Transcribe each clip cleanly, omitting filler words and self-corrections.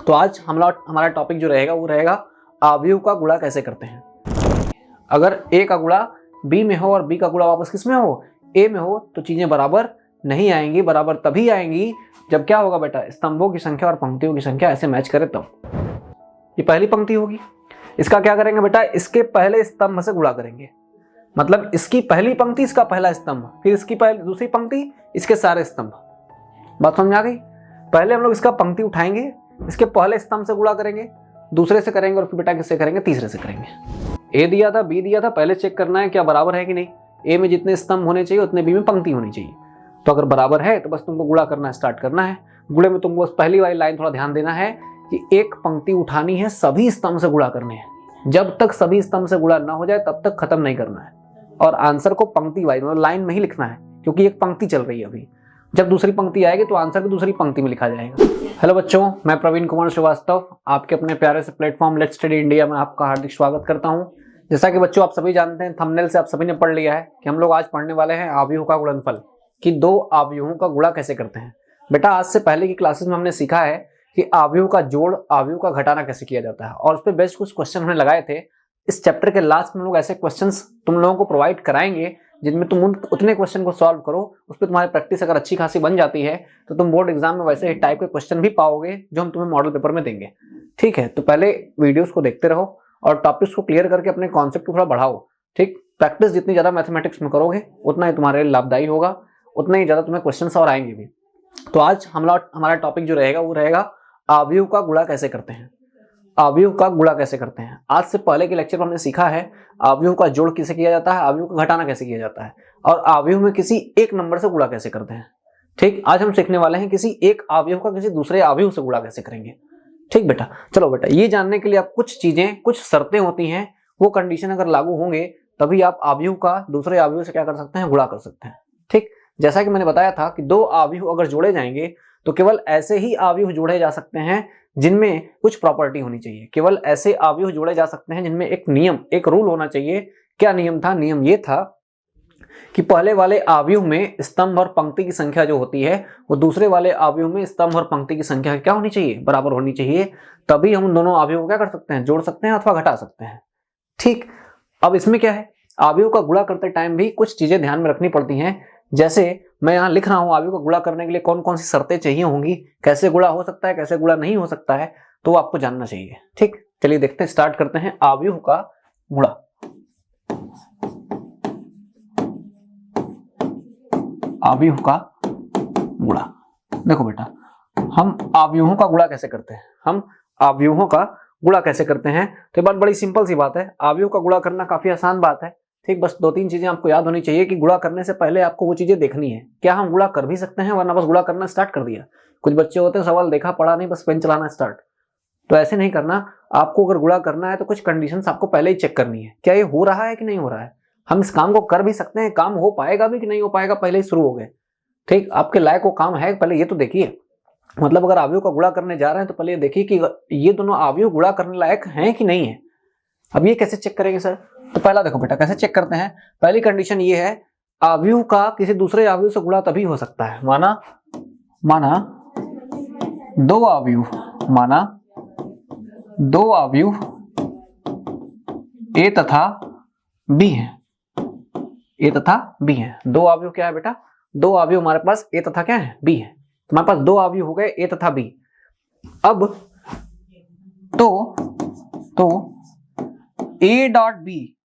तो आज हमारा टॉपिक जो रहेगा वो रहेगा अवयव का गुणा कैसे करते हैं। अगर ए का गुणा बी में हो और बी का गुणा वापस किस में हो, ए में हो, तो चीजें बराबर नहीं आएंगी। बराबर तभी आएंगी जब क्या होगा बेटा, स्तंभों की संख्या और पंक्तियों की संख्या ऐसे मैच करे तब। ये पहली पंक्ति होगी, इसका क्या करेंगे बेटा, इसके पहले स्तंभ से गुणा करेंगे। मतलब इसकी पहली पंक्ति इसका पहला स्तंभ, फिर इसकी पहली दूसरी पंक्ति इसके सारे स्तंभ। बात समझ आ गई। पहले हम लोग इसका पंक्ति उठाएंगे, इसके पहले स्तंभ से गुणा करेंगे, दूसरे से करेंगे और फिर बेटा किससे करेंगे, तीसरे से करेंगे। ए दिया था, बी दिया था, पहले चेक करना है क्या बराबर है कि नहीं। ए में जितने स्तंभ होने चाहिए उतने बी में पंक्ति होनी चाहिए। तो अगर बराबर है तो बस तुमको गुणा करना स्टार्ट करना है। गुणे में तुमको पहली वाली लाइन थोड़ा ध्यान देना है कि एक पंक्ति उठानी है, सभी स्तंभ से गुणा करने हैं। जब तक सभी स्तंभ से गुणा ना हो जाए तब तक खत्म नहीं करना है। और आंसर को पंक्ति वाइज मतलब लाइन में ही लिखना है, क्योंकि एक पंक्ति चल रही है अभी। जब दूसरी पंक्ति आएगी तो आंसर भी दूसरी पंक्ति में लिखा जाएगा। हेलो बच्चों, मैं प्रवीण कुमार श्रीवास्तव आपके अपने प्यारे से प्लेटफॉर्म लेट्स स्टडी इंडिया में आपका हार्दिक स्वागत करता हूं। जैसा कि बच्चों आप सभी जानते हैं, थंबनेल से आप सभी ने पढ़ लिया है कि हम लोग आज पढ़ने वाले हैं अवयवों का गुणनफल, कि दो अवयवों का गुणा कैसे करते हैं। बेटा आज से पहले की क्लासेस में हमने सीखा है कि अवयव का जोड़, अवयव का घटाना कैसे किया जाता है, और उस पर बेस्ट कुछ क्वेश्चन हमने लगाए थे। इस चैप्टर के लास्ट में हम लोग ऐसे क्वेश्चंस तुम लोगों को प्रोवाइड कराएंगे जिनमें तुम उतने क्वेश्चन को सॉल्व करो, उस पर तुम्हारी प्रैक्टिस अगर अच्छी खासी बन जाती है तो तुम बोर्ड एग्जाम में वैसे ही टाइप के क्वेश्चन भी पाओगे जो हम तुम्हें मॉडल पेपर में देंगे। ठीक है, तो पहले वीडियोस को देखते रहो और टॉपिक्स को क्लियर करके अपने कॉन्सेप्ट को थोड़ा बढ़ाओ। ठीक, प्रैक्टिस जितनी ज्यादा मैथमेटिक्स में करोगे उतना ही तुम्हारे लिए लाभदायी होगा, उतना ही ज्यादा तुम्हें क्वेश्चन और आएंगे भी। तो आज हमारा टॉपिक जो रहेगा वो रहेगा अवयव का गुणा कैसे करते हैं। अवयव का गुणा कैसे करते हैं। आज से पहले के लेक्चर में हमने सीखा है अवयव का जोड़ कैसे किया जाता है, अवयव का घटाना कैसे किया जाता है, और अवयव में किसी एक नंबर से गुणा कैसे करते हैं। ठीक, आज हम सीखने वाले हैं किसी एक अवयव का किसी दूसरे अवयव से गुणा कैसे करेंगे। ठीक बेटा, चलो बेटा, ये जानने के लिए आप कुछ चीजें, कुछ शर्तें होती हैं, वो कंडीशन अगर लागू होंगे तभी आप अवयव का दूसरे अवयव से क्या कर सकते हैं, गुणा कर सकते हैं। ठीक, जैसा कि मैंने बताया था कि दो अवयव अगर जोड़े जाएंगे तो केवल ऐसे ही अवयव जोड़े जा सकते हैं जिनमें कुछ प्रॉपर्टी होनी चाहिए। केवल ऐसे अवयव जोड़े जा सकते हैं जिनमें एक नियम, एक रूल होना चाहिए। क्या नियम था? नियम ये था कि पहले वाले अवयव में स्तंभ और पंक्ति की संख्या जो होती है वो दूसरे वाले अवयव में स्तंभ और पंक्ति की संख्या क्या होनी चाहिए, बराबर होनी चाहिए। तभी हम दोनों अवयव को क्या कर सकते हैं, जोड़ सकते हैं अथवा घटा सकते हैं। ठीक, अब इसमें क्या है, अवयव का गुणा करते टाइम भी कुछ चीजें ध्यान में रखनी पड़ती हैं। जैसे मैं यहाँ लिख रहा हूँ अवयव को गुणा करने के लिए कौन कौन सी शर्तें चाहिए होंगी, कैसे गुणा हो सकता है, कैसे गुणा नहीं हो सकता है, तो आपको जानना चाहिए। ठीक, चलिए देखते हैं, स्टार्ट करते हैं अवयव का गुणा। अवयव का गुणा, देखो बेटा, हम अवयवों का गुणा कैसे करते हैं, हम अवयवों का गुणा कैसे करते हैं। तो ये बात बड़ी सिंपल सी बात है, अवयव का गुणा करना काफी आसान बात है। ठीक, बस दो तीन चीजें आपको याद होनी चाहिए कि गुणा करने से पहले आपको वो चीजें देखनी है, क्या हम गुणा कर भी सकते हैं, वरना बस गुणा करना स्टार्ट कर दिया। कुछ बच्चे होते हैं सवाल देखा पढ़ा नहीं, बस पेन चलाना स्टार्ट। तो ऐसे नहीं करना। आपको अगर गुणा करना है तो कुछ कंडीशंस आपको पहले ही चेक करनी है, क्या ये हो रहा है कि नहीं हो रहा है, हम इस काम को कर भी सकते हैं, काम हो पाएगा भी कि नहीं हो पाएगा, पहले ही शुरू हो गए। ठीक, आपके लायक वो काम है, पहले ये तो देखिए। मतलब अगर अवयव का गुणा करने जा रहे हैं तो पहले ये देखिए कि ये दोनों अवयव गुणा करने लायक हैं कि नहीं है। अब ये कैसे चेक करेंगे सर? तो पहला देखो बेटा कैसे चेक करते हैं। पहली कंडीशन ये है, अवयव का किसी दूसरे अवयव से गुणा तभी हो सकता है, माना दो अवयव ए तथा बी है। ए तथा बी है, दो अवयव क्या है बेटा, दो अवयव हमारे पास ए तथा क्या है, बी है। हमारे पास दो अवयव हो गए ए तथा बी। अब तो ए डॉट बी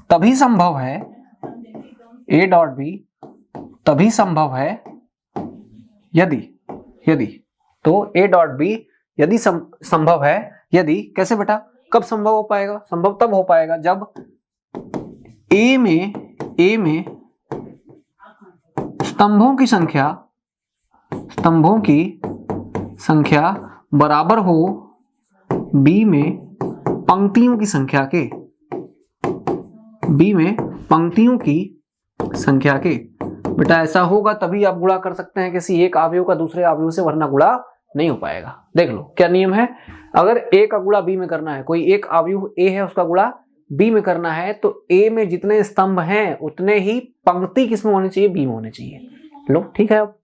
तभी संभव है, ए डॉट बी तभी संभव है यदि तो ए डॉट बी यदि संभव है, यदि कैसे बेटा, कब संभव हो पाएगा, संभव तब हो पाएगा जब ए में स्तंभों की संख्या बराबर हो बी में पंक्तियों की संख्या के, बी में पंक्तियों की संख्या के। बेटा ऐसा होगा तभी आप गुणा कर सकते हैं किसी एक अवयव का दूसरे अवयव से, वरना गुणा नहीं हो पाएगा। देख लो क्या नियम है, अगर ए का गुणा बी में करना है, कोई एक अवयव ए है उसका गुणा बी में करना है, तो ए में जितने स्तंभ हैं उतने ही पंक्ति किसमें होनी चाहिए, बी में होनी चाहिए। लो ठीक है। अब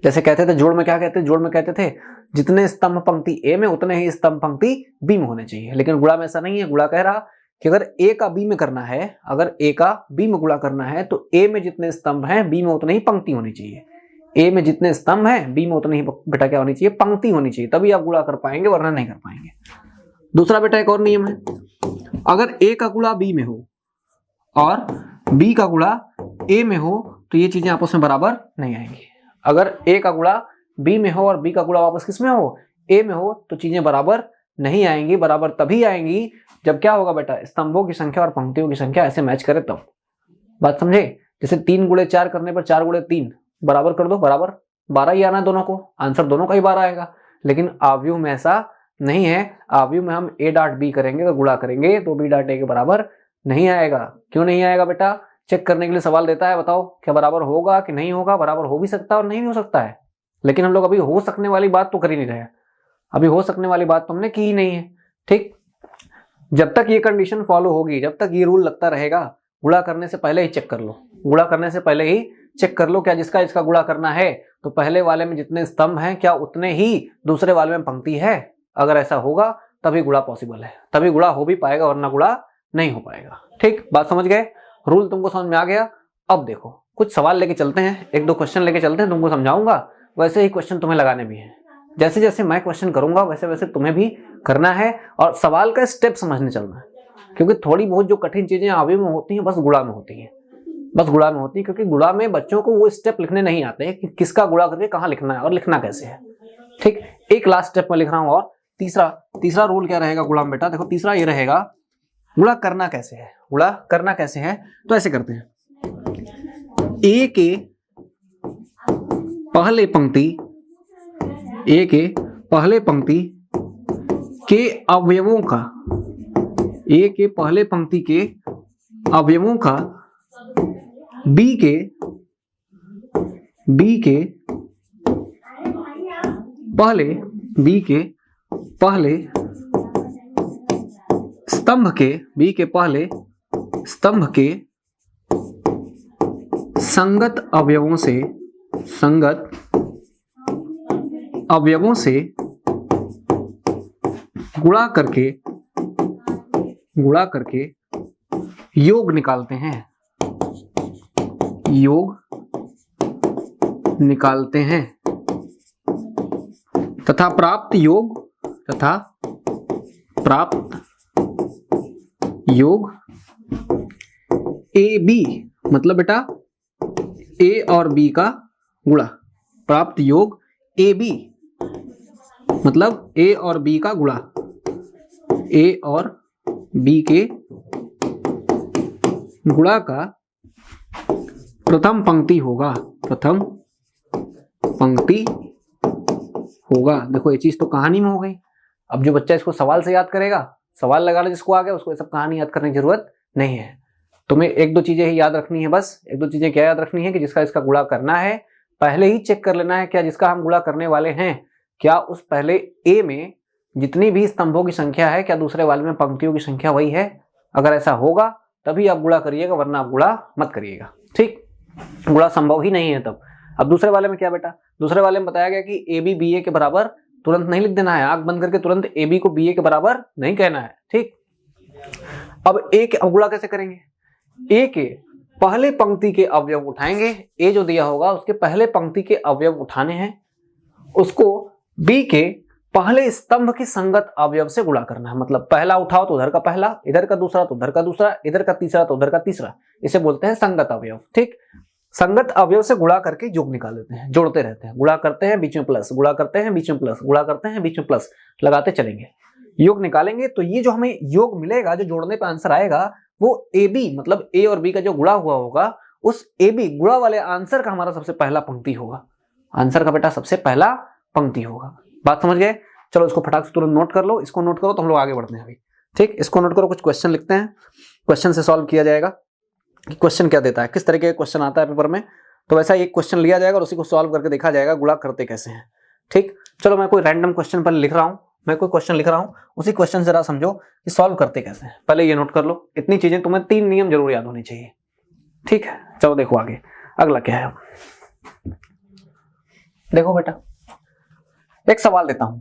जैसे कहते थे जोड़ में, क्या कहते थे, जोड़ में कहते थे जितने स्तंभ पंक्ति ए में उतने ही स्तंभ पंक्ति बी में होने चाहिए। लेकिन गुणा में ऐसा नहीं है। गुणा कह रहा कि अगर ए का बी में करना है, अगर ए का बी में गुणा करना है तो ए में जितने स्तंभ हैं बी में उतने ही पंक्ति होनी चाहिए। ए में जितने स्तंभ हैं बी में उतने ही बेटा क्या होनी चाहिए, पंक्ति होनी चाहिए, तभी आप गुणा कर पाएंगे, वरना नहीं कर पाएंगे। दूसरा बेटा एक और नियम है, अगर ए का गुणा बी में हो और बी का गुणा ए में हो तो ये चीजें आपस में बराबर नहीं आएंगी। अगर ए का गुणा बी में हो और बी का गुणा वापस किस में हो, ए में हो, तो चीजें बराबर नहीं आएंगी। बराबर तभी आएंगी जब क्या होगा बेटा, स्तंभों की संख्या और पंक्तियों की संख्या ऐसे मैच करे तब। बात समझे? जैसे 3 गुणे 4 करने पर 4 गुणे 3 बराबर कर दो, बराबर 12 ही आना है दोनों को, आंसर दोनों का ही 12 आएगा। लेकिन आव्यूह में ऐसा नहीं है। आव्यूह में हम ए डॉट बी करेंगे तो गुणा करेंगे तो बी डॉट ए के बराबर नहीं आएगा। क्यों नहीं आएगा बेटा? चेक करने के लिए सवाल देता है, बताओ क्या बराबर होगा कि नहीं होगा। बराबर हो भी सकता है और नहीं भी हो सकता है, लेकिन हम लोग अभी हो सकने वाली बात तो कर ही नहीं रहे। अभी हो सकने वाली बात तो हमने की ही नहीं है। ठीक, जब तक ये कंडीशन फॉलो होगी, जब तक ये रूल लगता रहेगा, गुणा करने से पहले ही चेक कर लो, गुणा करने से पहले ही चेक कर लो क्या जिसका इसका गुणा करना है तो पहले वाले में जितने स्तंभ हैं क्या उतने ही दूसरे वाले में पंक्ति है। अगर ऐसा होगा तभी गुणा पॉसिबल है, तभी गुणा हो भी पाएगा, वरना गुणा नहीं हो पाएगा। ठीक, बात समझ गए? रूल तुमको समझ में आ गया? अब देखो कुछ सवाल लेके चलते हैं, 1-2 क्वेश्चन लेके चलते हैं, तुमको समझाऊंगा, वैसे ही क्वेश्चन तुम्हें लगाने भी हैं। जैसे जैसे मैं क्वेश्चन करूंगा वैसे वैसे तुम्हें भी करना है और सवाल का स्टेप समझने चलना है। क्योंकि थोड़ी बहुत जो कठिन चीजें आव्यूह में होती हैं बस गुणा में होती हैं, बस गुणा में होती है। क्योंकि गुणा में बच्चों को वो स्टेप लिखने नहीं आते हैं कि किसका गुणा करके कहाँ लिखना है और लिखना कैसे है। ठीक, एक लास्ट स्टेप में लिख रहा हूँ। और तीसरा रूल क्या रहेगा गुणा में बेटा? देखो तीसरा ये रहेगा, गुणा करना कैसे है। गुणा करना कैसे है तो ऐसे करते हैं, ए के पहले पंक्ति, ए के पहले पंक्ति के अवयवों का, ए के पहले पंक्ति के अवयवों का बी के पहले स्तंभ के, बी के पहले स्तंभ के संगत अवयवों से गुणा करके योग निकालते हैं, तथा प्राप्त योग ए बी, मतलब बेटा ए और बी का गुणा, प्राप्त योग ए बी मतलब ए और बी का गुणा, ए और बी के गुणा का प्रथम पंक्ति होगा। देखो ये चीज तो कहानी में हो गई। अब जो बच्चा इसको सवाल से याद करेगा, सवाल लगाना जिसको आ गया उसको ये सब कहानी याद करने की जरूरत नहीं है। तुम्हें 1-2 चीजें ही याद रखनी है बस। 1-2 चीजें क्या याद रखनी है कि जिसका इसका गुणा करना है पहले ही चेक कर लेना है क्या जिसका हम गुणा करने वाले हैं क्या उस पहले ए में जितनी भी स्तंभों की संख्या है क्या दूसरे वाले में पंक्तियों की संख्या वही है। अगर ऐसा होगा तभी आप गुणा करिएगा, वरना आप गुणा मत करिएगा। ठीक, गुणा संभव ही नहीं है तब। अब दूसरे वाले में क्या बेटा? दूसरे वाले में बताया गया कि ए बी बी ए के बराबर तुरंत नहीं लिख देना है, आंख बंद करके तुरंत ए बी को बी ए के बराबर नहीं कहना है। ठीक, अब ए के गुणा कैसे करेंगे? ए के पहले पंक्ति के अवयव उठाएंगे, ए जो दिया होगा उसके पहले पंक्ति के अवयव उठाने हैं, उसको बी के पहले स्तंभ के संगत अवयव से गुणा करना है। मतलब पहला उठाओ तो उधर का पहला, इधर का दूसरा तो उधर का दूसरा, इधर का तीसरा तो उधर का तीसरा, इसे बोलते हैं संगत अवयव। ठीक, संगत अवयव से गुणा करके योग निकाल लेते हैं, जोड़ते रहते हैं, गुणा करते हैं बीच में प्लस, गुणा करते हैं बीच में प्लस, गुणा करते हैं बीच में प्लस, लगाते चलेंगे, योग निकालेंगे। तो ये जो हमें योग मिलेगा, जो जोड़ने पे आंसर आएगा, वो ए बी मतलब ए और बी का जो गुणा हुआ होगा उस ए बी गुणा वाले आंसर का हमारा सबसे पहला पंक्ति होगा। आंसर का बेटा सबसे पहला पंक्ति होगा। बात समझ गए? चलो इसको फटाक से तुरंत नोट कर लो, इसको नोट करो तो हम लोग आगे बढ़ते हैं अभी। ठीक, इसको नोट करो, कुछ क्वेश्चन लिखते हैं, क्वेश्चन से सॉल्व किया जाएगा कि क्वेश्चन क्या देता है, किस तरीके का क्वेश्चन आता है पेपर में। तो वैसा एक क्वेश्चन लिया जाएगा और उसी को सॉल्व करके देखा जाएगा गुणा करते कैसे हैं। ठीक, चलो मैं कोई रैंडम क्वेश्चन पर लिख रहा हूँ, मैं कोई क्वेश्चन लिख रहा हूँ, उसी क्वेश्चन जरा समझो कि सॉल्व करते कैसे हैं। पहले ये नोट कर लो, इतनी चीजें तुम्हें 3 नियम जरूर याद होनी चाहिए। ठीक है, चलो देखो आगे अगला क्या है। देखो बेटा, एक सवाल देता हूं,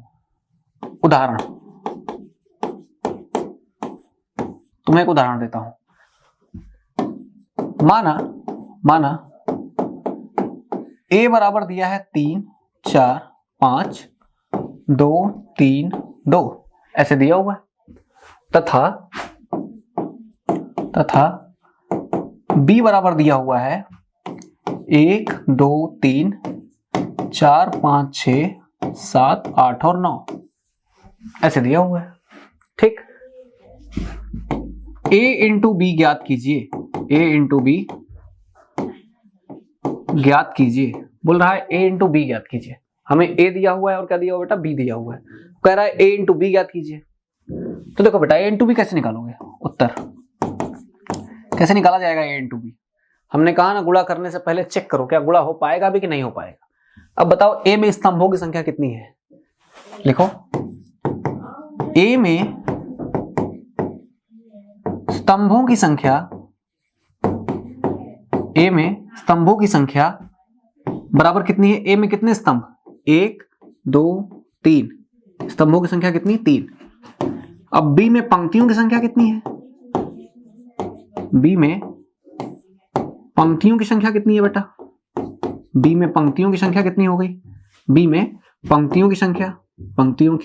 उदाहरण, तुम्हें एक उदाहरण देता हूं। माना a बराबर दिया है 3 4 5 2 3 2 ऐसे दिया हुआ है, तथा b बराबर दिया हुआ है 1 2 3 4 5 6 7 8 और 9 ऐसे दिया हुआ है। ठीक, a इंटू बी ज्ञात कीजिए, a इंटू बी ज्ञात कीजिए, बोल रहा है a इंटू बी ज्ञात कीजिए। हमें a दिया हुआ है और क्या दिया हुआ बेटा, b दिया हुआ है, कह रहा है a इंटू बी ज्ञात कीजिए। तो देखो बेटा a इंटू बी कैसे निकालोगे, उत्तर कैसे निकाला जाएगा a इंटू बी। हमने कहा ना गुणा करने से पहले चेक करो क्या गुणा हो पाएगा भी कि नहीं हो पाएगा। अब बताओ a में स्तंभों की संख्या कितनी है, लिखो a में स्तंभों की संख्या, a में स्तंभों की संख्या बराबर कितनी है, a में कितने स्तंभ, 1 2 3, स्तंभों की संख्या कितनी, 3। अब b में पंक्तियों की संख्या कितनी है, b में पंक्तियों की संख्या कितनी है बेटा, b में पंक्तियों की संख्या कितनी हो गई, b में पंक्तियों की संख्या, पंक्तियों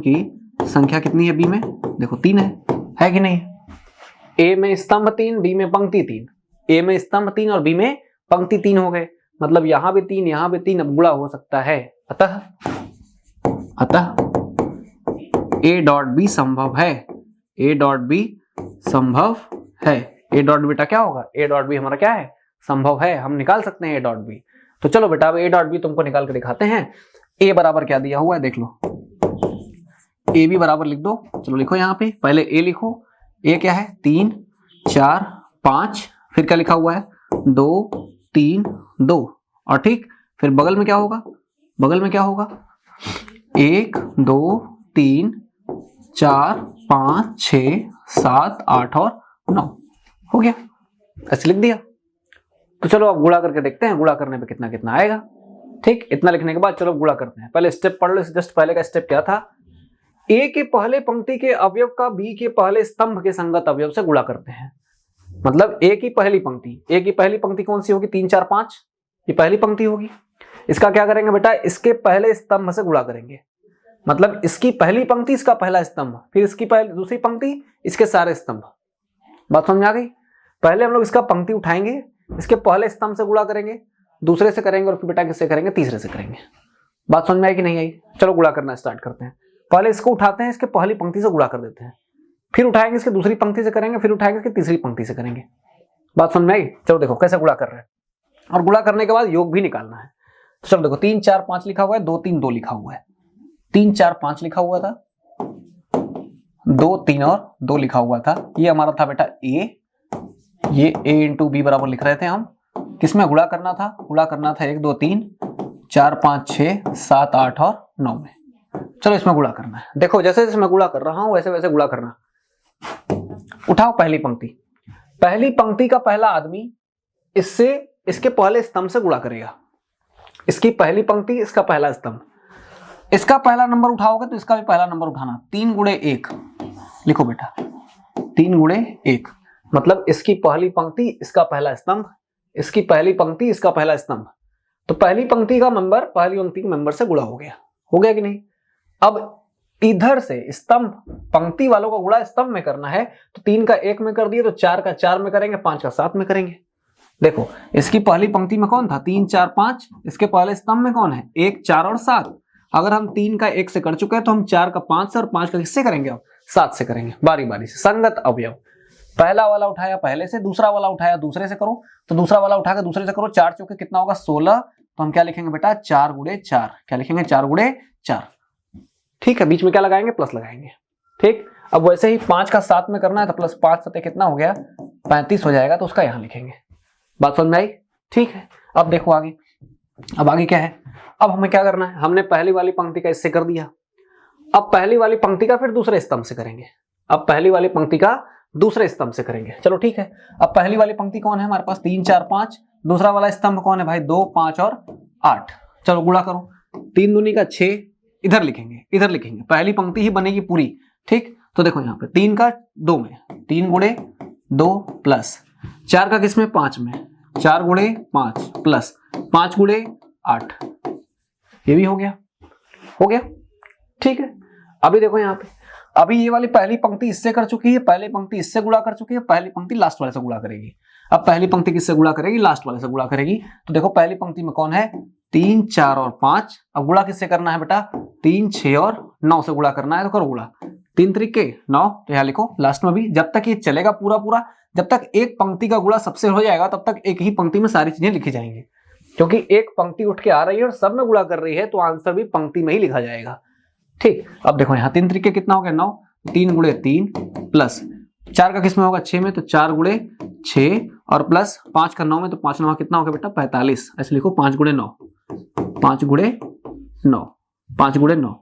की संख्या कितनी है b में, देखो 3 है कि नहीं। a में स्तंभ 3, b में पंक्ति 3, a में स्तंभ 3 और b में पंक्ति 3 हो गए, मतलब यहां भी 3 यहां भी 3, अब गुणा हो सकता है। अतः a डॉट बी संभव है, a डॉट बी संभव है। a डॉट बेटा क्या होगा, a डॉट बी हमारा क्या है, संभव है, हम निकाल सकते हैं a डॉट बी। तो चलो बेटा अब a डॉट बी तुमको निकाल के दिखाते हैं। a बराबर क्या दिया हुआ है देख लो, a भी बराबर लिख दो, चलो लिखो यहाँ पे, पहले a लिखो, a क्या है 3 4 5, फिर क्या लिखा हुआ है 2 3 2, और ठीक फिर बगल में क्या होगा, 1 2 3 4 5 6 7 8 और 9 हो गया, ऐसे लिख दिया। तो चलो अब गुणा करके देखते हैं, गुणा करने पे कितना कितना आएगा। ठीक, इतना लिखने के बाद चलो गुणा करते हैं। पहले स्टेप पढ़ लो, जस्ट पहले का स्टेप क्या था, a के पहले पंक्ति के अवयव का b के पहले स्तंभ के संगत अवयव से गुणा करते हैं। मतलब a की पहली पंक्ति कौन सी होगी, 3 4 5, ये पहली पंक्ति होगी। इसका क्या करेंगे बेटा, इसके पहले स्तंभ से गुणा करेंगे, मतलब इसकी पहली पंक्ति इसका पहला स्तंभ, फिर इसकी पहली दूसरी पंक्ति इसके सारे स्तंभ। बात समझ आ गई। पहले हम लोग इसका पंक्ति उठाएंगे, इसके पहले स्तंभ से गुणा करेंगे, दूसरे से करेंगे और फिर बेटा किससे करेंगे, तीसरे से करेंगे। बात समझ में आई कि नहीं आई। चलो गुणा करना स्टार्ट करते हैं। पहले इसको उठाते हैं, इसके पहली पंक्ति से गुणा कर देते हैं, फिर उठाएंगे इसके दूसरी पंक्ति से करेंगे, फिर उठाएंगे इसकी तीसरी पंक्ति से करेंगे। बात समझ में आई। चलो देखो कैसे गुणा कर रहे हैं, और गुणा करने के बाद योग भी निकालना है। तो चलो देखो 3 4 5 लिखा हुआ है, 2 3 2 लिखा हुआ है, 3 4 5 लिखा हुआ था, 2 3 और 2 लिखा हुआ था। ये हमारा था बेटा a, ये a इंटू बी बराबर लिख रहे थे हम। किसमें गुणा करना था, 1 2 3 4 5 6 7 8 और 9 में। चलो इसमें गुणा करना है। देखो जैसे जैसे मैं गुणा कर रहा हूं वैसे वैसे गुणा करना। उठाओ पहली पंक्ति का पहला आदमी इससे इसके पहले स्तंभ से गुणा करेगा। इसकी पहली पंक्ति, इसका पहला स्तंभ, इसका पहला नंबर उठाओगे तो इसका भी पहला नंबर उठाना। 3 गुणे 1 लिखो बेटा, 3 गुणे 1 मतलब इसकी पहली पंक्ति इसका पहला स्तंभ, इसकी पहली पंक्ति इसका पहला स्तंभ। तो पहली पंक्ति का मेंबर पहली पंक्ति के मेंबर से गुणा हो गया कि नहीं। अब इधर से स्तंभ पंक्ति वालों का गुणा स्तंभ में करना है, तो 3 का 1 में कर दिए, तो 4 का 4 में करेंगे, 5 का 7 में करेंगे। देखो इसकी पहली पंक्ति में कौन था, 3 4 5, इसके पहले स्तंभ में कौन है, 1 4 और 7। अगर हम 3 का 1 से कर चुके हैं तो हम 4 का 5 से और 5 का किससे करेंगे, अब 7 से करेंगे, बारी बारी से संगत अवयव। पहला वाला उठाया पहले से, दूसरा वाला उठाया दूसरे से करो, तो दूसरा वाला उठा के दूसरे से करो। 4 चौके कितना होगा 16, तो हम क्या लिखेंगे बेटा 4 गुणे 4, क्या लिखेंगे 4 गुणे 4। ठीक है, बीच में क्या लगाएंगे, प्लस लगाएंगे। ठीक, अब वैसे ही 5 का 7 में करना है, तो प्लस 5 सते कितना हो गया 35 हो जाएगा, तो उसका यहां लिखेंगे। बात समझ में आई। ठीक है, अब देखो आगे, अब आगे क्या है, अब हमें क्या करना है, हमने पहली वाली पंक्ति का इससे कर दिया, अब पहली वाली पंक्ति का फिर दूसरे स्तंभ से करेंगे। अब पहली वाली पंक्ति का दूसरे स्तंभ से करेंगे। चलो ठीक है, अब पहली वाली पंक्ति कौन है हमारे पास 3 4 5, दूसरा वाला स्तंभ कौन है भाई 2 5 और 8। चलो गुणा करो, 3 दूनी का 6, इधर लिखेंगे इधर लिखेंगे, पहली पंक्ति ही बनेगी पूरी। ठीक, तो देखो यहाँ पे 3 का 2 में, 3 गुणे 2 प्लस 4 का किस में 5 में, 4 गुणे 5 प्लस 5 गुणे 8, ये भी हो गया ठीक है। अभी देखो यहाँ पे, अभी ये वाली पहली पंक्ति इससे कर चुकी है, पहली पंक्ति इससे गुणा कर चुकी है, पहली पंक्ति लास्ट वाले से गुणा करेगी। अब पहली पंक्ति किससे गुणा करेगी, लास्ट वाले से गुणा करेगी। तो देखो पहली पंक्ति में कौन है 3 4 और 5, अब गुणा किससे करना है बेटा 3 6 और 9 से गुणा करना है। तो करो गुणा, 3 3 9, तो यहाँ लिखो लास्ट में भी, जब तक ये चलेगा पूरा, जब तक एक पंक्ति का गुणा सबसे हो जाएगा तब तक एक ही पंक्ति में सारी चीजें लिखी जाएंगी, क्योंकि एक पंक्ति उठ के आ रही है और सब में गुणा कर रही है, तो आंसर भी पंक्ति में ही लिखा जाएगा। ठीक, अब देखो यहाँ 3 3 कितना हो गया 9, 3 गुणे 3 प्लस 4 का किस में होगा 6 में, तो 4 गुणे 6 और प्लस 5 का 9 में, तो 5 9 कितना हो गया बेटा 45। ऐसे लिखो 5 गुणे 9, 5 गुणे 9, 5 गुणे 9,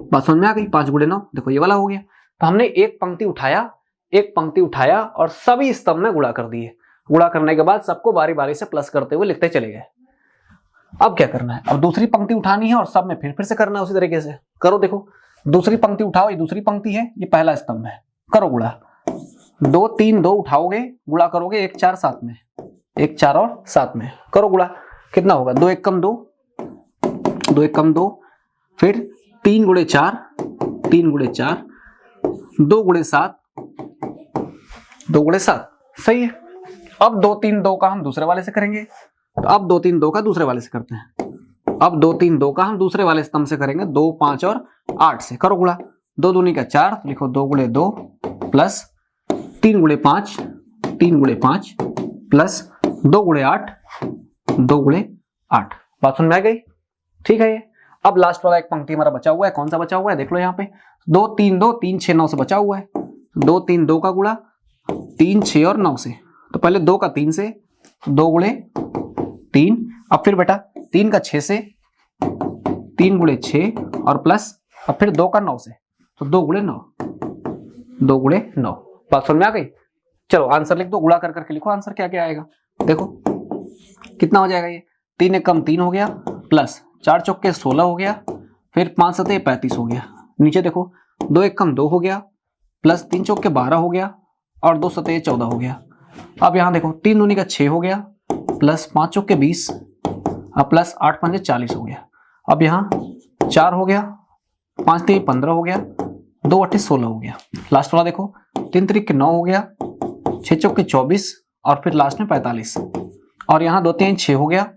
बात समझ में आ गई। 5 गुणे 9 देखो ये वाला हो गया। तो हमने एक पंक्ति उठाया और सभी स्तंभ में गुणा कर दिए। गुणा करने के बाद सबको बारी बारी से प्लस करते हुए लिखते चले गए। अब क्या करना है, अब दूसरी पंक्ति उठानी है और सब में फिर से करना है उसी तरीके से। करो, देखो दूसरी पंक्ति उठाओ, ये दूसरी पंक्ति है, ये पहला स्तंभ है, करो गुणा। 2 3 2 उठाओगे, गुणा करोगे 1 4 7 में, 1 4 और 7 में, करो गुणा, कितना होगा 2 1 कम 2, 2 1 कम 2, फिर 3 गुणे 4, 3 गुणे 4, 2 गुणे 7, 2 गुणे 7, सही है। अब 2 3 2 का हम दूसरे वाले से करेंगे, तो अब 2 3 2 का दूसरे वाले से करते हैं। अब 2 3 2 का हम दूसरे वाले स्तंभ से करेंगे, 2 5 और 8 से, करो गुणा। 2 दूनी का 4, तो लिखो 2 गुणे 2 प्लस 3 गुणे 5, 3 गुणे 5 प्लस 2 गुणे 8, 2 गुणे 8। बात समझ में आ गई, ठीक है। ये अब लास्ट वाला एक पंक्ति हमारा बचा हुआ है, कौन सा बचा हुआ है देख लो यहाँ पे, 2 3 2 3 6 9 से बचा हुआ है। 2 3 2 का गुणा 3 6 और 9 से, तो पहले 2 का 3 से, 2 गुणे 3, अब फिर बेटा 3 का 6 से, 3 गुणे 6 और प्लस अब फिर 2 का 9 से, तो 2 गुणे 9, 2 गुणे 9। बात समझ में आ गई। चलो आंसर लिख दो, गुणा कर करके लिखो आंसर क्या क्या आएगा। देखो कितना हो जाएगा, ये 3 1 कम 3 हो गया, प्लस 4 चौके 16 हो गया, फिर 5 7 35 हो गया। नीचे देखो 2 1 कम 2 हो गया, प्लस 3 चौके 12 हो गया और 2 7 14 हो गया। अब यहाँ देखो 3 दूनी का 6 हो गया, प्लस 5 चौके 20 और प्लस 8 5 40 हो गया। अब यहाँ 4 हो गया, 5 3 15 हो गया, 2 8 16 हो गया। लास्ट वाला देखो 3 3 9 हो गया, 6 चौके 24 और फिर लास्ट में 45 और यहाँ 2 3 6 हो गया,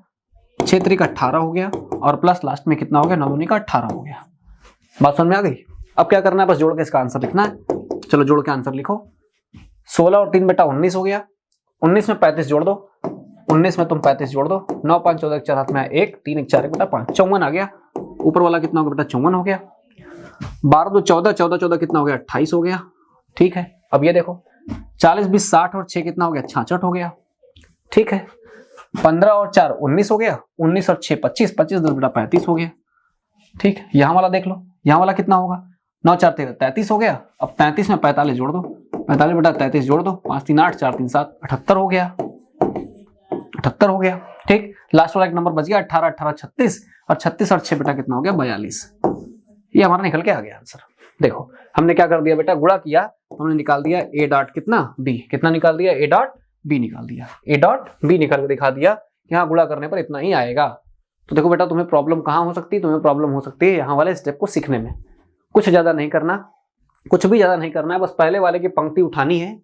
6 3 18 हो गया और प्लस लास्ट में कितना हो गया 9 दूनी का 18 हो गया। बात समझ में आ गई। अब क्या करना है, बस जोड़ के इसका आंसर लिखना है। चलो जोड़ के आंसर लिखो, 16 और 3 बेटा 19 हो गया, 19 में 35 जोड़ दो, 19 में तुम 35 जोड़ दो, 9 5 14 4 हाथ में 1 3 1 4 बेटा 5, 54 आ गया। ऊपर वाला कितना हो गया बेटा 54 हो गया। 12 2 14 14 14 कितना हो गया 28 हो गया। ठीक है, अब ये देखो 40 20 60 और 6 कितना हो गया 66 हो गया। ठीक है, 15 और 4 19 हो गया, 19 और 6 25, 25 10 बेटा 35 हो गया। ठीक, यहाँ वाला देख लो, यहाँ वाला कितना होगा 9 4 13 33 हो गया। अब 33 में 45 जोड़ दो, 45 बेटा 33 जोड़ दो, 5 3 8 4 3 7 78 हो गया, 78 हो गया। ठीक, लास्ट वाला एक नंबर बच गया 18 18 36 और 36 और 6 बेटा कितना हो गया 42। ये हमारा निकल के आ गया आंसर। देखो हमने क्या कर दिया बेटा, गुणा किया, हमने निकाल दिया a डॉट कितना b, कितना निकाल दिया a डॉट b निकाल दिया, a डॉट b निकाल के दिखा दिया कि हाँ गुणा करने पर इतना ही आएगा। तो देखो बेटा तुम्हें प्रॉब्लम कहाँ हो सकती है, तुम्हें प्रॉब्लम हो सकती है यहाँ वाले स्टेप को सीखने में। कुछ ज्यादा नहीं करना, कुछ भी ज्यादा नहीं करना है, बस पहले वाले की पंक्ति उठानी है,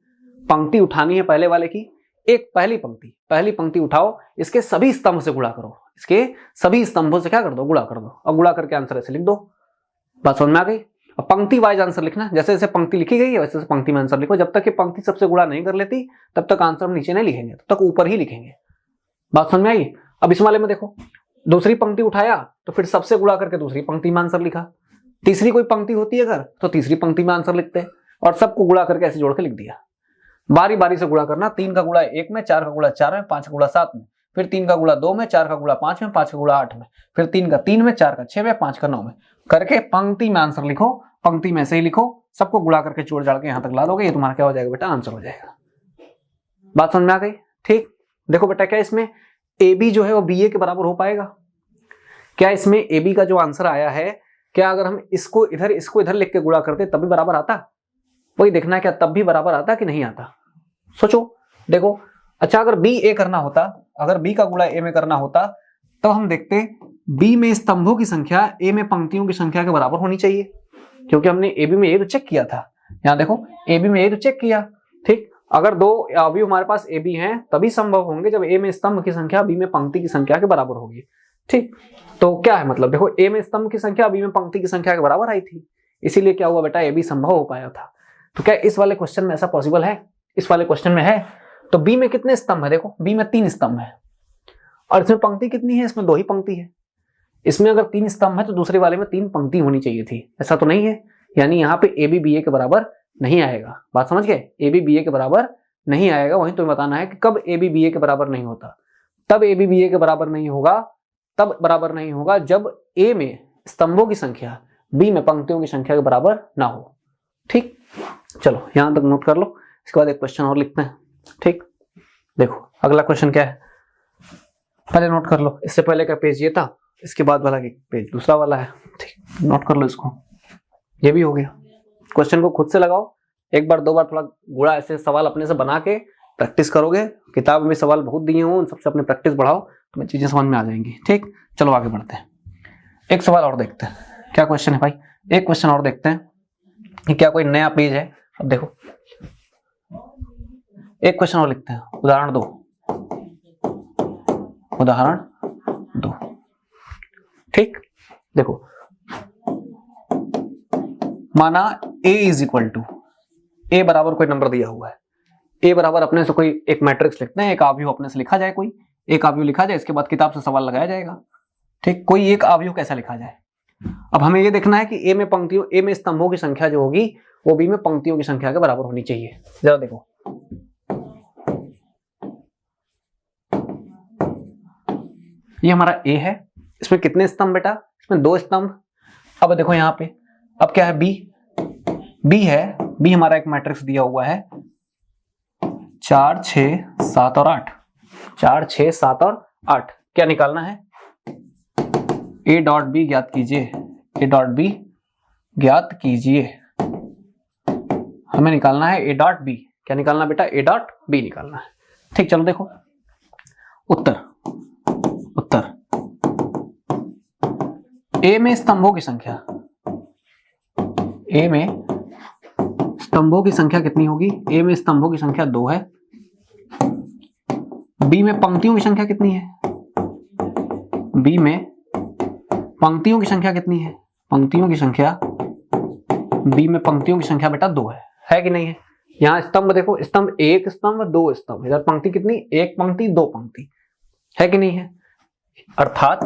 पंक्ति उठानी है पहले वाले की। एक पहली पंक्ति उठाओ, इसके सभी स्तंभ से गुणा करो, इसके सभी स्तंभों से क्या कर दो गुणा कर दो, और गुणा करके आंसर ऐसे लिख दो। बात समझ में आ गई। अब पंक्ति वाइज आंसर लिखना, जैसे जैसे पंक्ति लिखी गई है वैसे वैसे पंक्ति में आंसर लिखो। जब तक कि पंक्ति सबसे गुणा नहीं कर लेती तब तक आंसर हम नीचे नहीं लिखेंगे, तब तक ऊपर ही लिखेंगे। बात समझ में आई। अब इस वाले में देखो दूसरी पंक्ति उठाया तो फिर सबसे गुणा करके दूसरी पंक्ति में आंसर लिखा, तीसरी कोई पंक्ति होती है अगर तो तीसरी पंक्ति में आंसर लिखते हैं, और सबको गुणा करके ऐसे जोड़ के लिख दिया। बारी बारी से गुणा करना, 3 का गुणा 1 में, 4 का गुणा 4 में, 5 का गुणा 7 में, फिर 3 का गुणा 2 में, 4 का गुणा 5 में, 5 का गुणा 8 में, फिर 3 का 3 में, 4 का 6 में, 5 का 9 में करके पंक्ति में आंसर लिखो। पंक्ति में ऐसे ही लिखो, सबको गुणा करके जोड़ जाड़ के यहाँ तक ला दोगे, ये तुम्हारा क्या हो जाएगा बेटा, आंसर हो जाएगा। बात समझ में आ गई? ठीक, देखो बेटा क्या इसमें ए बी जो है वो बी ए के बराबर हो पाएगा? क्या इसमें ए बी का जो आंसर आया है, क्या अगर हम इसको इधर लिख के गुणा करते तब भी बराबर आता? वही देखना है, क्या तब भी बराबर आता कि नहीं आता? सोचो, देखो। अच्छा, अगर बी ए करना होता, अगर बी का गुणा ए में करना होता, तो हम देखते बी में स्तंभों की संख्या ए में पंक्तियों की संख्या के बराबर होनी चाहिए, क्योंकि हमने ए बी में ये तो चेक किया था। यहाँ देखो, ए बी में ये तो चेक किया। ठीक, अगर दो अवयव हमारे पास ए बी हैं तभी संभव होंगे जब ए में स्तंभ की संख्या बी में पंक्ति की संख्या के बराबर होगी। ठीक, तो क्या है मतलब, देखो ए में स्तंभ की संख्या बी में पंक्ति की संख्या के बराबर आई थी, इसीलिए क्या हुआ बेटा, ए बी संभव हो पाया था। तो क्या इस वाले क्वेश्चन में ऐसा पॉसिबल है? इस वाले क्वेश्चन में है। तो बी में कितने स्तंभ है? देखो बी में 3 स्तंभ है, और इसमें पंक्ति कितनी है? इसमें 2 ही पंक्ति है। इसमें अगर 3 स्तंभ है तो दूसरे वाले में 3 पंक्ति होनी चाहिए थी, ऐसा तो नहीं है। यानी यहाँ पे ए बी बी ए के बराबर नहीं आएगा। बात समझ गए? ए बी बी ए के बराबर नहीं आएगा। वहीं तुम्हें बताना है कि कब ए बी बी ए के बराबर नहीं होता। तब ए बी बी ए के बराबर नहीं होगा, तब बराबर नहीं होगा जब ए में स्तंभों की संख्या बी में पंक्तियों की संख्या के बराबर ना हो। ठीक, चलो यहां तक नोट कर लो। इसके बाद एक क्वेश्चन और लिखते हैं। ठीक, देखो अगला क्वेश्चन क्या है, पहले नोट कर लो। इससे पहले का पेज ये था, इसके बाद वाला पेज दूसरा वाला है। ठीक, नोट कर लो इसको। ये भी हो गया। क्वेश्चन को खुद से लगाओ, एक बार 2 बार थोड़ा गुणा ऐसे सवाल अपने से बना के प्रैक्टिस करोगे। किताब में सवाल बहुत दिए हों, उन सबसे अपने प्रैक्टिस बढ़ाओ, तुम्हें चीजें समझ में आ जाएंगी। ठीक, चलो आगे बढ़ते हैं। एक सवाल और देखते हैं, क्या क्वेश्चन है भाई। एक क्वेश्चन और देखते हैं कि क्या कोई नया पेज है। अब देखो एक क्वेश्चन और लिखते हैं। उदाहरण 2, उदाहरण 2। ठीक, देखो माना a इज इक्वल टू, ए बराबर कोई नंबर दिया हुआ है। ए बराबर अपने से कोई एक मैट्रिक्स लिखते हैं, एक आव्यूह अपने से लिखा जाए, कोई एक आव्यूह लिखा जाए, इसके बाद किताब से सवाल लगाया जाएगा। ठीक, कोई एक आव्यूह कैसा लिखा जाए। अब हमें ये देखना है कि ए में पंक्तियों, ए में स्तंभों की संख्या जो होगी वो बी में पंक्तियों की संख्या के बराबर होनी चाहिए। जरा देखो, ये हमारा ए है, इसमें कितने स्तंभ बेटा, इसमें 2 स्तंभ। अब देखो यहाँ पे, अब क्या है, बी है। बी हमारा एक मैट्रिक्स दिया हुआ है 4 6 7 और 8। 4 6 7 और 8 क्या निकालना है, ए डॉट बी ज्ञात कीजिए। ए डॉट बी ज्ञात कीजिए, हमें निकालना है ए डॉट बी। क्या निकालना बेटा, ए डॉट बी निकालना है। ठीक, चलो देखो उत्तर। ए में स्तंभों की संख्या, ए में स्तंभों की संख्या कितनी होगी, ए में स्तंभों की संख्या 2 है। बी में पंक्तियों की संख्या कितनी है, बी में पंक्तियों की संख्या कितनी है, पंक्तियों की संख्या, बी में पंक्तियों की संख्या बेटा 2 है कि नहीं है। यहाँ स्तंभ देखो, स्तंभ 1 स्तंभ 2 स्तंभ, इधर पंक्ति कितनी, 1 पंक्ति 2 पंक्ति, है कि नहीं है। अर्थात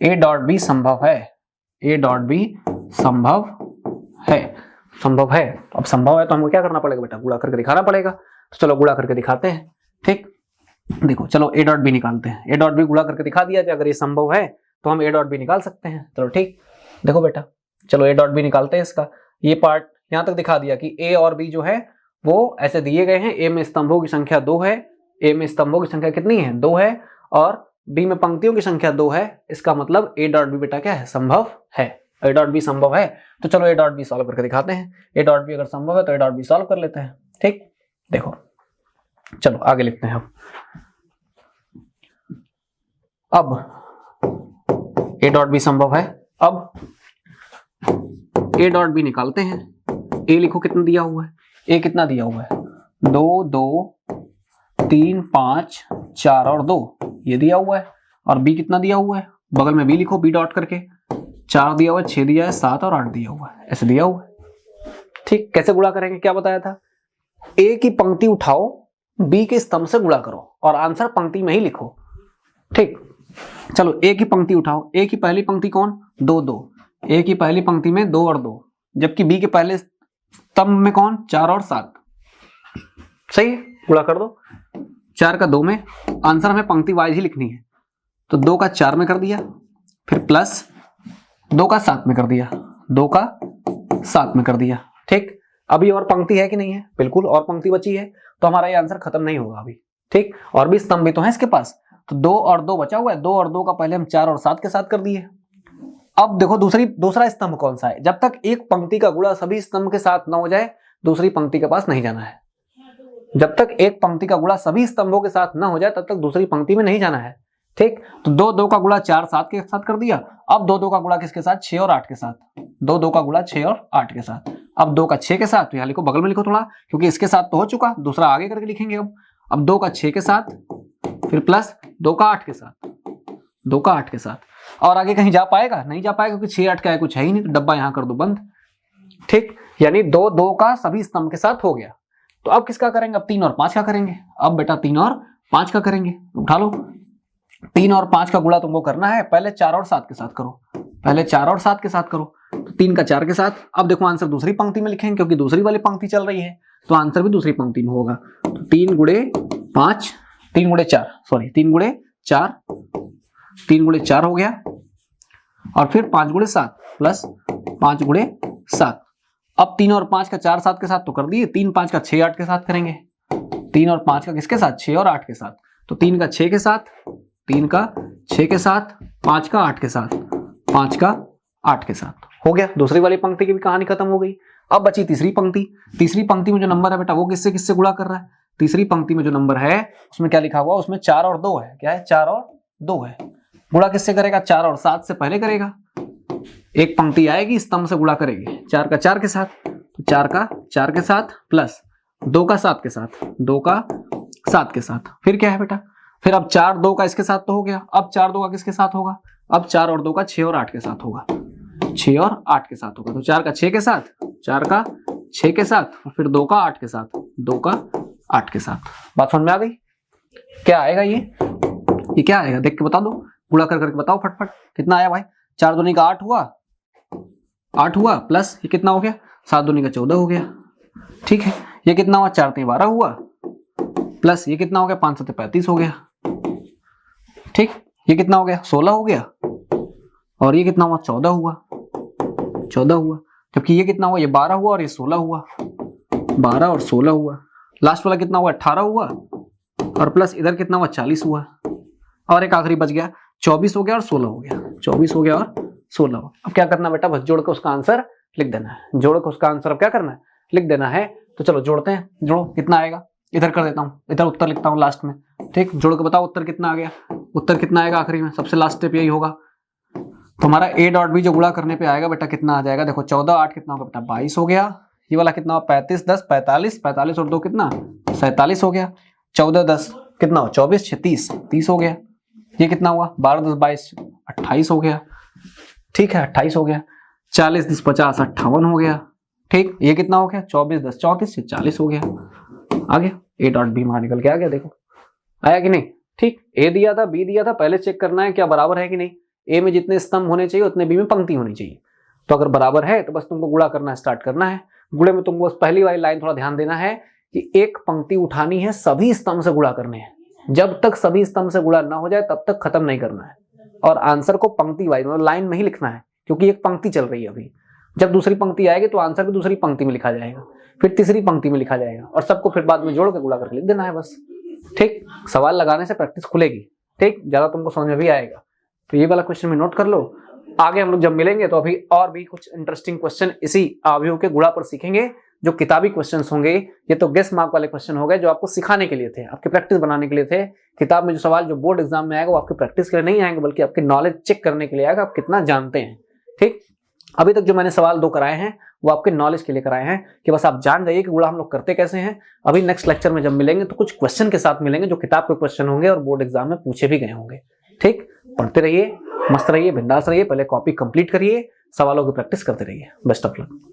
ए डॉट बी संभव है, ए डॉट बी संभव है, संभव है। अब संभव है तो हमको क्या करना पड़ेगा बेटा, गुणा करके दिखाना पड़ेगा। तो चलो गुणा करके दिखाते हैं। ठीक, देखो चलो ए डॉट बी निकालते हैं। ए डॉट बी गुणा करके दिखा दिया जाए, अगर ये संभव है तो हम ए डॉट बी निकाल सकते हैं। चलो ठीक, देखो बेटा चलो ए डॉट बी निकालते हैं। इसका ये पार्ट यहां तक दिखा दिया कि ए और बी जो है वो ऐसे दिए गए हैं। ए में स्तंभों की संख्या 2 है, ए में स्तंभों की संख्या कितनी है, 2 है, और बी में पंक्तियों की संख्या 2 है। इसका मतलब ए डॉट बी बेटा क्या है, संभव है। ए डॉट बी संभव है, तो चलो ए डॉट बी सॉल्व करके दिखाते हैं। ए डॉट बी अगर संभव है तो ए डॉट बी सॉल्व कर लेते हैं। ठीक, देखो चलो आगे लिखते हैं। अब ए डॉट बी संभव है, अब ए डॉट बी निकालते हैं। ए लिखो कितना दिया हुआ है, ए कितना दिया हुआ है, 2 2 3 5 4 और 2 ये दिया हुआ है। और बी कितना दिया हुआ है, बगल में बी लिखो, बी डॉट करके 4 दिया हुआ है, 6 दिया है, 7 और 8 दिया हुआ है, ऐसे दिया हुआ है। ठीक, कैसे गुणा करेंगे, क्या बताया था, ए की पंक्ति उठाओ, बी के स्तंभ से गुणा करो और आंसर पंक्ति में ही लिखो। ठीक, चलो ए की पंक्ति उठाओ। ए की पहली पंक्ति कौन, 2 2, ए की पहली पंक्ति में 2 और 2, जबकि बी के पहले स्तंभ में कौन, 4 और 7। सही है, गुणा कर दो। 4 का 2 में, आंसर हमें पंक्ति वाइज ही लिखनी है, तो 2 का 4 में कर दिया, फिर प्लस 2 का 7 में कर दिया, 2 का 7 में कर दिया। ठीक, अभी और पंक्ति है कि नहीं है? बिल्कुल और पंक्ति बची है, तो हमारा ये आंसर खत्म नहीं होगा अभी। ठीक, और भी स्तंभ भी तो है इसके पास, तो 2 और 2 बचा हुआ है। 2 और 2 का पहले हम 4 और 7 के साथ कर दिए। अब देखो दूसरा स्तंभ कौन सा है? जब तक एक पंक्ति का गुणा सभी स्तंभ के साथ ना हो जाए दूसरी पंक्ति के पास नहीं जाना है। जब तक एक पंक्ति का गुणा सभी स्तंभों के साथ ना हो जाए तब तक दूसरी पंक्ति में नहीं जाना है। ठीक, तो 2 2 का गुणा 4 7 के साथ कर दिया। अब 2 2 का गुणा किसके साथ? 6 और 8 के साथ। 2 2 का गुणा 6 और 8 के साथ। अब 2 का 6 के साथ, तो यहाँ लिखो, बगल में लिखो थोड़ा, क्योंकि इसके साथ तो हो चुका, दूसरा आगे करके लिखेंगे। अब 2 का 6 के साथ, फिर प्लस 2 का 8 के साथ, 2 का 8 के साथ। और आगे कहीं जा पाएगा? नहीं जा पाएगा, क्योंकि 6 8 का है, कुछ है ही नहीं, तो डब्बा यहाँ कर दो बंद। ठीक, यानी 2 2 का सभी स्तंभ के साथ हो गया। तो अब किसका करेंगे? अब 3 और 5 का करेंगे। अब बेटा 3 और 5 का करेंगे, उठा लो। 3 और 5 का गुणा तुमको करना है, पहले 4 और 7 के साथ करो, पहले 4 और 7 के साथ करो। तो 3 का 4 के साथ। अब देखो आंसर दूसरी पंक्ति में लिखेंगे, क्योंकि दूसरी वाली पंक्ति चल रही है, तो आंसर भी दूसरी पंक्ति में होगा। तो 3 गुणे 5, 3 गुणे 4, सॉरी 3 गुणे 4, 3 गुणे 4 हो गया, और फिर 5 गुणे 7 प्लस 5 गुणे 7। अब 3 और 5 का 4 7 के साथ तो कर दिए, 3 5 का 6 8 के साथ करेंगे। 3 और 5 का किसके साथ? 6 और 8 के साथ। तो 3 का 6 के साथ, 3 का 6 के साथ, 5 का 8 के साथ, 5 का 8 के साथ हो गया। दूसरी वाली पंक्ति की भी कहानी खत्म हो गई। अब बची तीसरी पंक्ति। तीसरी पंक्ति में जो नंबर है बेटा वो किससे किससे गुणा कर रहा है? तीसरी पंक्ति में जो नंबर है उसमें क्या लिखा हुआ? उसमें 4 और 2 है। क्या है? 4 और 2 है। गुणा किससे करेगा? 4 और 7 से पहले करेगा। एक पंक्ति आएगी, स्तंभ से गुणा करेगी 4 का 4 के साथ, तो 4 का 4 के साथ प्लस 2 का 7 के साथ, 2 का 7 के साथ। फिर क्या है बेटा? फिर अब 4 2 का इसके साथ तो हो गया, अब 4 2 का किसके साथ होगा? अब 4 और 2 का 6 और 8 के साथ होगा, 6 और 8 के साथ होगा। तो 4 का 6 के साथ, 4 का 6 के साथ, और फिर 2 का 8 के साथ, 2 का 8 के साथ। बात समझ में आ गई? क्या आएगा ये क्या आएगा? देख के बता दो, गुणा कर करके बताओ फटफट। कितना आया भाई? 4 दूनी का 8 हुआ, 8 हुआ, प्लस ये कितना हो गया? 7 दूनी का 14 हो गया। ठीक है, ये कितना हुआ? 4 3 12 हुआ, प्लस ये कितना हो गया? 5 7 35 हो गया। ठीक, ये कितना हो गया? 16 हो गया, और ये कितना हुआ? 14 हुआ, 14 हुआ। जबकि ये कितना हुआ? ये 12 हुआ और ये 16 हुआ, 12 और 16 हुआ। लास्ट वाला कितना हुआ? 18 हुआ, और प्लस इधर कितना हुआ? 40 हुआ, और एक आखिरी बच गया 24 हो गया और 16 हो गया, 24 हो गया और 16 हो। अब क्या करना बेटा? बस जोड़ के उसका आंसर लिख देना है। जोड़ के उसका आंसर अब क्या करना है? लिख देना है। तो चलो जोड़ते हैं। जोड़ो, कितना आएगा? इधर कर देता हूँ, इधर उत्तर लिखता हूँ लास्ट में। ठीक, जोड़ के बताओ उत्तर कितना आ गया? उत्तर कितना आएगा आखिरी में? सबसे लास्ट स्टेप यही होगा। तो हमारा a डॉट b जो गुणा करने पे आएगा बेटा कितना आ जाएगा? देखो 14 8 कितना होगा बेटा? 22 हो गया। ये वाला कितना हुआ? 35 10 45, 45 और 2 कितना? 47 हो गया। 14 10 कितना हुआ? 24 6 30, 30 हो गया। ये कितना हुआ? 12 10 22, 28 हो गया। ठीक है, 28 हो गया। 40 10 50, 58 हो गया। ठीक, ये कितना हो गया? 24 10 34 से 40 हो गया। आ गया a डॉट b हमारा निकल के आ गया। देखो आया कि नहीं? ठीक, a दिया था, b दिया था, पहले चेक करना है क्या बराबर है कि नहीं। a में जितने स्तंभ होने चाहिए उतने b में पंक्ति होनी चाहिए। तो अगर बराबर है तो बस तुमको गुणा करना स्टार्ट करना है। गुणे में तुमको पहली वाली लाइन थोड़ा ध्यान देना है कि एक पंक्ति उठानी है, सभी स्तंभ से गुणा करने हैं। जब तक सभी स्तंभ से गुणा ना हो जाए तब तक खत्म नहीं करना है, और आंसर को पंक्ति वाइज मतलब लाइन में ही लिखना है, क्योंकि एक पंक्ति चल रही है अभी। जब दूसरी पंक्ति आएगी तो आंसर भी दूसरी पंक्ति में लिखा जाएगा, फिर तीसरी पंक्ति में लिखा जाएगा, और सबको फिर बाद में जोड़ के गुणा करके लिख देना है बस। ठीक, सवाल लगाने से प्रैक्टिस खुलेगी। ठीक, ज्यादा तुमको समझ में भी आएगा। तो ये वाला क्वेश्चन में नोट कर लो। आगे हम लोग जब मिलेंगे तो अभी और भी कुछ इंटरेस्टिंग क्वेश्चन इसी अवयव के गुणा पर सीखेंगे, जो किताबी क्वेश्चंस होंगे। ये तो गेस मार्क वाले क्वेश्चन हो गए जो आपको सिखाने के लिए थे, आपकी प्रैक्टिस बनाने के लिए थे। किताब में जो सवाल जो बोर्ड एग्जाम में आएगा वो आपकी प्रैक्टिस के लिए नहीं आएंगे, बल्कि आपकी नॉलेज चेक करने के लिए आएगा, आप कितना जानते हैं। ठीक, अभी तक जो मैंने सवाल 2 कराए हैं वो आपके नॉलेज के लिए कराए हैं, कि बस आप जान जाइए कि गुणा हम लोग करते कैसे हैं। अभी नेक्स्ट लेक्चर में जब मिलेंगे तो कुछ क्वेश्चन के साथ मिलेंगे जो किताब के क्वेश्चन होंगे और बोर्ड एग्जाम में पूछे भी गए होंगे। ठीक, पढ़ते रहिए, मस्त रहिए, बिंदास रहिए। पहले कॉपी कंप्लीट करिए, सवालों की प्रैक्टिस करते रहिए। Best of luck.